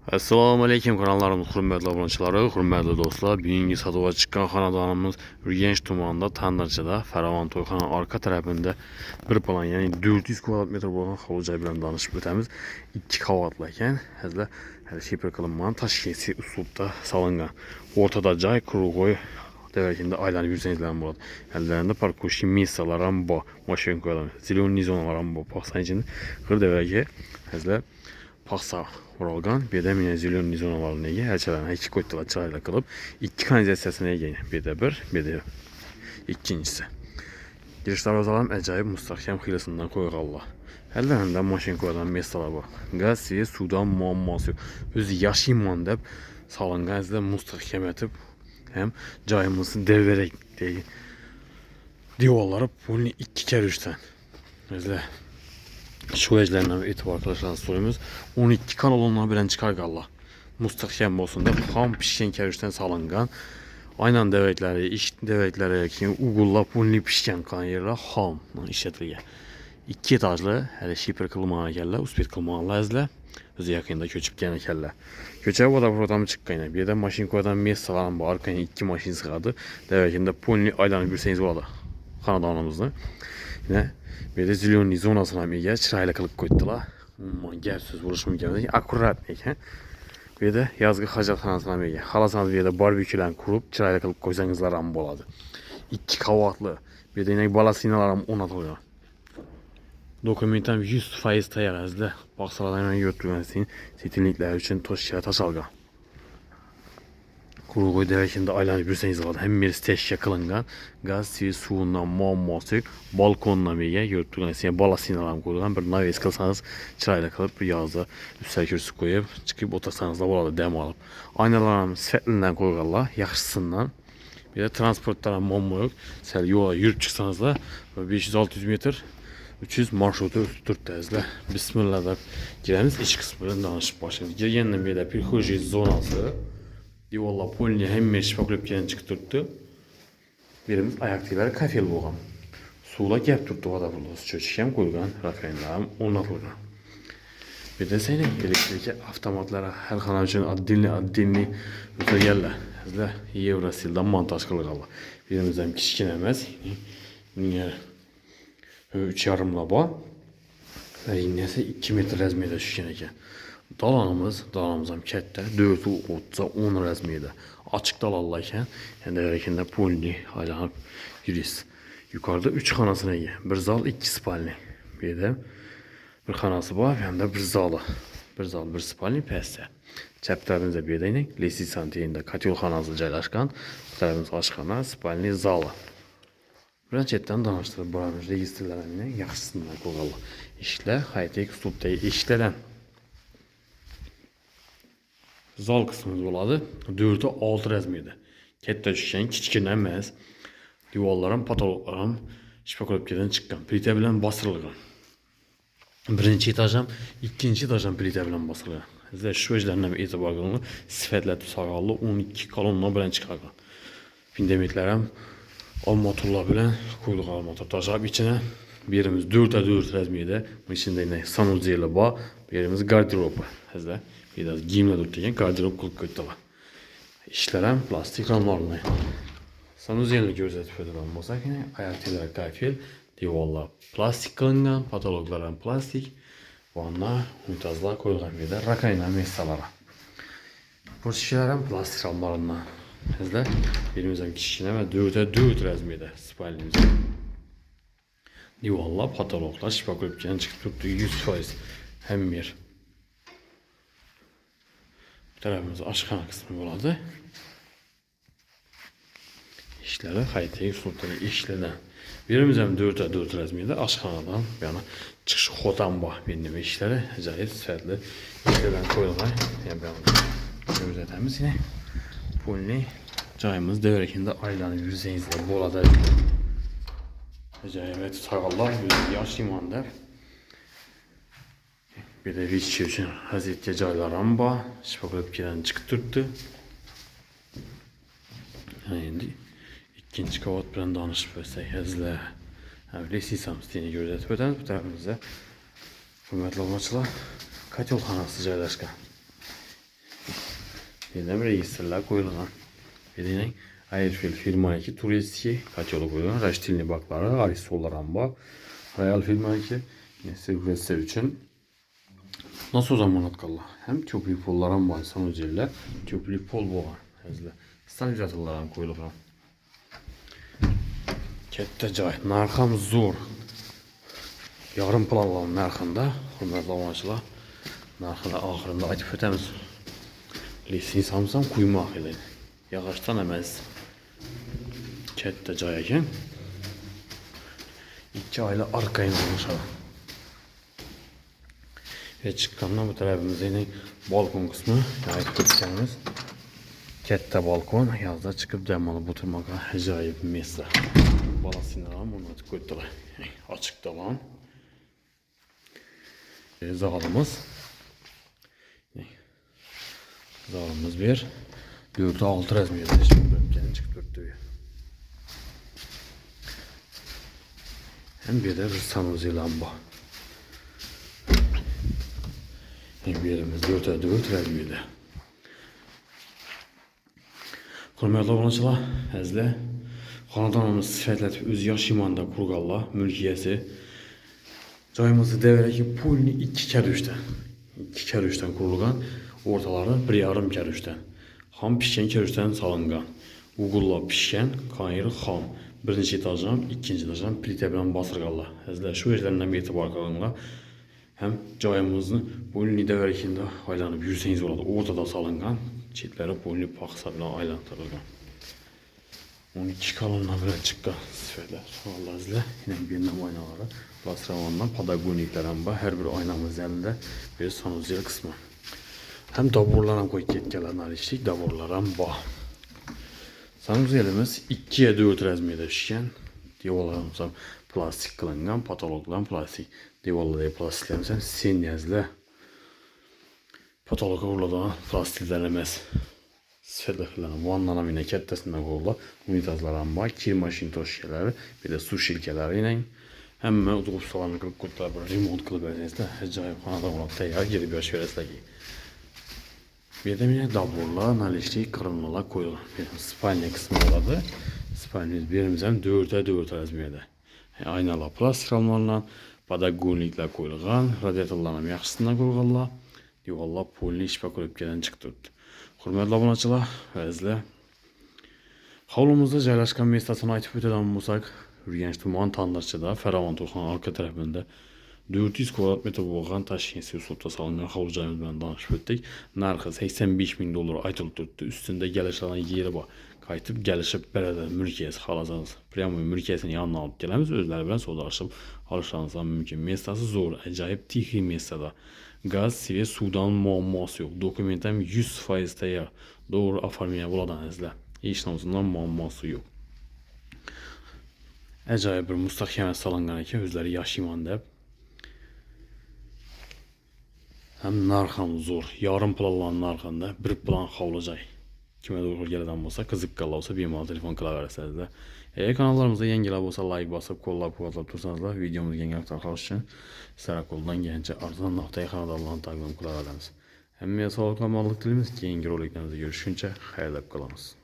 Assalomu alaykum kanallarimiz hurmatli obunachilari, hurmatli do'stlar. Bugungi sotuvga chiqqan xonadonimiz Urganch tumanida Tandirchida, Faravon to'yxona orqa tarafida bir plan, ya'ni 400 kvadrat metr bo'lgan hovli joy bilan tanishib o'tamiz. 2 qavatli ekan. Hozir hali shifr qilinmagan tashkiliy uslubda solingan. O'rtada joy quruq devakinde aylanib yursangizlar bo'ladi. Allarında parkovka mesalar ham bor, mashina qo'yadigan, zelený zonalar ham bor. Paxsanchini qir devaki hozir paxsa o'ralgan, bu yerda meni zelený zonalarni ega, hachalarni ikki qo'ydilar chiroyli qilib, ikki kanalizatsiyasini ega. Bu yerda bir, bu yerda ikkinchisi. Girish darvozalar ham ajoyib mustahkam xilasidan qo'yganlar. Allarında mashina qo'yadigan mesalar bor. Gaz, svet, suvdan muammosi yo'q. O'zi yashayman deb solingan, azizlar mustahkam etib hem joyimizni deverek deydi. Diyorları bunu iki kere üçten. Mesela şu eclerinden itibar arkadaşlar sorumuz 12 kanalından bilen çıkar galla. Mustahkem olsun da ham pişken kere üçten salıngan. Aynen devletleri, iş devletleri ki ugulla bunu pişken kan yerler ham işletiliyor. 2 etajlı hele şifre kılmaya geldiler, uspet kılmaya lazım. Özü yakında köçüp gene kelle. Köçe o da buradan çıkkayına. Bir de maşin koydan mes var bu arkaya 2 maşin sığadı. Devakinde pulni aylanıp gürseniz oladı. Kanadanımızda. Yine bir de zelený zonasına mega çırayla kılıp koydular. Aman gersiz vuruşum geldi. Akurat ekan. Bir de yazgı hacatxanasına mega. Xalasanız bir de barbekülen kurup çırayla kılıp koysanızlar ham boladı. 2 qavatlı. Bir de yine balasinalar ham o'rnatilgan. Dokumentam 100% tayyorlanadi. Baqsalardan men yo'ttirgansin, setinliklar uchun toshga tashalgan. Quruq devakinde aylanib yursangiz bo'ladi. Hammasi tashga qilingan. Gaz, suvundan muammosi yo'q. Balkondan mega yo'ttirgansin, balasinalar ham qo'yilgan. Bir naves qilsangiz, chiroyli qilib bir yozda üstə kursi qo'yib, chiqib o'tirsangiz bo'ladi, dam olib. Aynalar ham sifatlidan qo'yganlar, yaxshisidan. Bir de transportlar ham muammo yo'q. Sal yo'lga yurib chiqsangizlar, 500-600 metr 300 marşrutu tutturtazlar. Bismillah deb giremiz. İç kısmından danışıp başlayalım. Girgenden beri prixojiy zonası. Diyorlar polni hemme şifaklıp gelen çıkıp tuttu. Birimiz ayaktiler kafel bo'lgan. Suvla gap turtdi vada bulası çöçkem koygan, rakayınlarım o'rnatilgan. Bir de seni elektrik avtomatlara her kanal için addinli o'tirganlar. Sizlar Eurosildan montaj qilganlar. Birimiz ham kichkina emas. 3,5 bor. Ve iğnesi 2 metre razmiyede düşken ekan. Dalanımız ham katta, 4-10 razmiyede. Açık dalallar ekan. Yani derekinde polni aylanıp yürüyüz. Yukarıda 3 xanasına ega. Bir zal, 2 spalni. Bir de bir xanası var, hem de bir zalı. Bir zal, bir spalni pastda. Chap tarafimizda bir de lesi santiyinde katyol xanası joylashgan. Bu tarafimiz oshxona, spalni zali. Bilan chetdan tanishtirib boramiz. Registrlarni yaxshisidan qo'yganlar. Eshiklar high-tech uslubdagi eshiklardan. Zal qismimiz bo'ladi. 4-6 razmiyda. Katta tushgan, kichkina emas. Divorlar ham, patologlar ham shpakolovkadan chiqqan. Plita bilan bostirilgan. Birinchi etaj ham, ikkinchi etaj ham plita bilan bostirilgan. Sizlar shu ishlarni ham e'tibor qiling. Sifatli sog'olli 12 kolonna bilan chiqargan. Fundamentlar ham armaturlar bilan qo'yilgan armatur tashab ichine birimiz 4-4 razmiyda. Mashina sanuzeli bor, birimiz garderobi. Sizlar biraz giyimlar o'tgan garderob qilib qo'ydilar. Ishlar ham plastik ramlarni. Sanuzelni ko'rsatib beradigan bo'lsak, ayaklar kafel, divorlar plastik qilingan, patologlar ham plastik. Vanna, unitazlar qo'yilgan yerda rakayna mesalar. Burchlar ham plastik ramlardan. Sizlar birimiz ham kichkina va 4-4 razmiyda spalnimiz. Divorlar, patologlar shpakolovkadan chiqib turibdi 100%. Hamma yer. Tarafımız oshxona qismi bo'ladi. İşleri high-tech uslubdagi ishlardan. Birimiz ham 4-4 razmiyda oshxonadan yana chiqish xotam bor. Benim ishlari ajoyib sifatli ishlardan qo'yilgan. Yani ko'rsatamiz yine. Polni joyimiz devrekinde aylanib yursangizlar bo'ladi. Ajoyib sog'allar, yoshliman deb. Bir de vişçi için hazretli joylar ham bor. Shpakolovkadan chiqib turibdi. Endi ikkinchi qavat bilan tanishib o'tsak, sizlar lesi samstini ko'rsatib o'tamiz. Bu tarafimizda hurmatli obunachilar, katyolxonasi joylashgan. Benim registrler koyulgan. Benim Airfield firma 2 Turisti kaçalı koyulgan. Raştilni bakları, aristolar amba. Royal firma 2 sirkülasyon için. Nasıl o zaman atkalla? Hem köprü pollarım var sanıcıyla. Köprü pol boğan. Hızlı. Stabilizatörlerim koyulgan. Kette cay. Narxam zor. Yarım planların narxında. Hürmetli amaçla. Narxında ahırında aytıp ötemiz. Lisini samsam kuymak ile. Yağıştan emez. Kette cay eken. 2 ayla arkayın olmuşa. Ve çıkandan bu tarafımızda yine balkon kısmı. Aytıp ötkenimiz. Kette balkon. Yazda çıkıp demalı oturmaka acayip bir mesle. Balasını alalım onu atıp götüre. Açık tavan. Zalımız. Zalımız bir. 4'e 6 resmi yazmış. Şimdi çıkıp dörttüğü. Hem bir de rıssanımız lamba. Hem bir yerimiz 4'e 4 resmiydi. Hürmetli olançılar, əzlə. Xanadanımız sifətlətib öz yaşımanda kurqalla, mülkiyəsi. Cayımızı devrək ki, pulni 2 kərüşdən. 2 kərüşdən kurulgan, ortaları 1,5 kərüşdən. Xam pişkən kərüşdən salıngan. Uğulla pişkən, kayırı xam. Birinci etajdan, ikinci etajdan plitə bilən basırqalla. Əzlə, şu yerlərindən bir etibar qalınla. Hem cayımızın pulni devrəkində aylanıb yürsəniz oladı. Ortada salıngan. Çitləri pulni paxsa bilən aylandırılgan. 12 kalınla böyle çıkan sifetler. Vallahi izle. Yine bir aynaları. Basravandan padagoniklerin var. Her bir aynamız elinde bir sanuzel kısmı. Hem daburlara koy ketkelerden işlik daburlara var. Sanuzelimiz 2'ye 4 rezmiyede işken. Diyorlarımız plastik kılıngan, patologlan plastik. Diyorlar plastiklerimiz sen yazılı. Patologa uğurladan plastiklerlemez. Sifətlərin vanlanan yine kəttəsindən qoyulur. Unitazların var, kir maşin toşkeləri, bir de su şirkələri ilə həmmə udğub sularını qırıb qutlar bir remont qılıb əzinizdə acayip xanadan olaq təyyar girib yaş verəsilə ki. Bir de yine daburlar, nalişlik, qırınlılar koyulur. Benim spalniya kısmı oladı. Spalniyimiz birimizdən 4'e 4 əzmiyyədə. Aynalar plastik ramlarla, padagonliklər koyulğan, radiatorlarla yaxşısından qoyulğanlar. Yuvallah polini işbə qoyub gələn çıxdırdı. Hürmetli abunəçilər, əzlə. Havlumuzda yerləşən mestasına aytıb ötədən olsaq, Ürgənc Tuman Tandırçıda, Fəravan Turxanın arka tərəfində 400 kvadrat metr boğan Taşkent Usulda salınған havlucayımız bilan danışıb ötdük. Narxı $85.000 aytılıb durdu. Üstündə gəlişlərin yeri var. Qayıtıb gəlişib bələdə mülkiyyəsi xalacağız. Priyamı mülkiyyəsini yanına alıb gələmiz, özləri bilən sodlaşıb alışlarınızdan mümkün. Mestası zor, acayip tixi mestada. Gaz ve sudan muamması yok. Dokumentam 100% təyər. Doğru afarmaya buladan əzlə. Heç namazından muamması yok. Acayip bir müstahkəmət salınğan ki, özləri yaşayman deyib. Hem narxan zor. Yarım planların narxanda bir plan xavlacaq. Kimə doğru gələdən olsa, qızıq qalla olsa bir mal telefon qıla verəsənizdə. Kanallarımızda yengələr olsa like basıb, qollab, quvvatlab tursanızlar, videomuz yengə aktarxalış üçün Sərakoldan gəncə arzudan noxtaya kanallarından takibini qıla verəniz. Həmməyə sağlıqla mallıq dilimiz, yengə roliklərimizdə görüşüncə xeyirləb qalamız.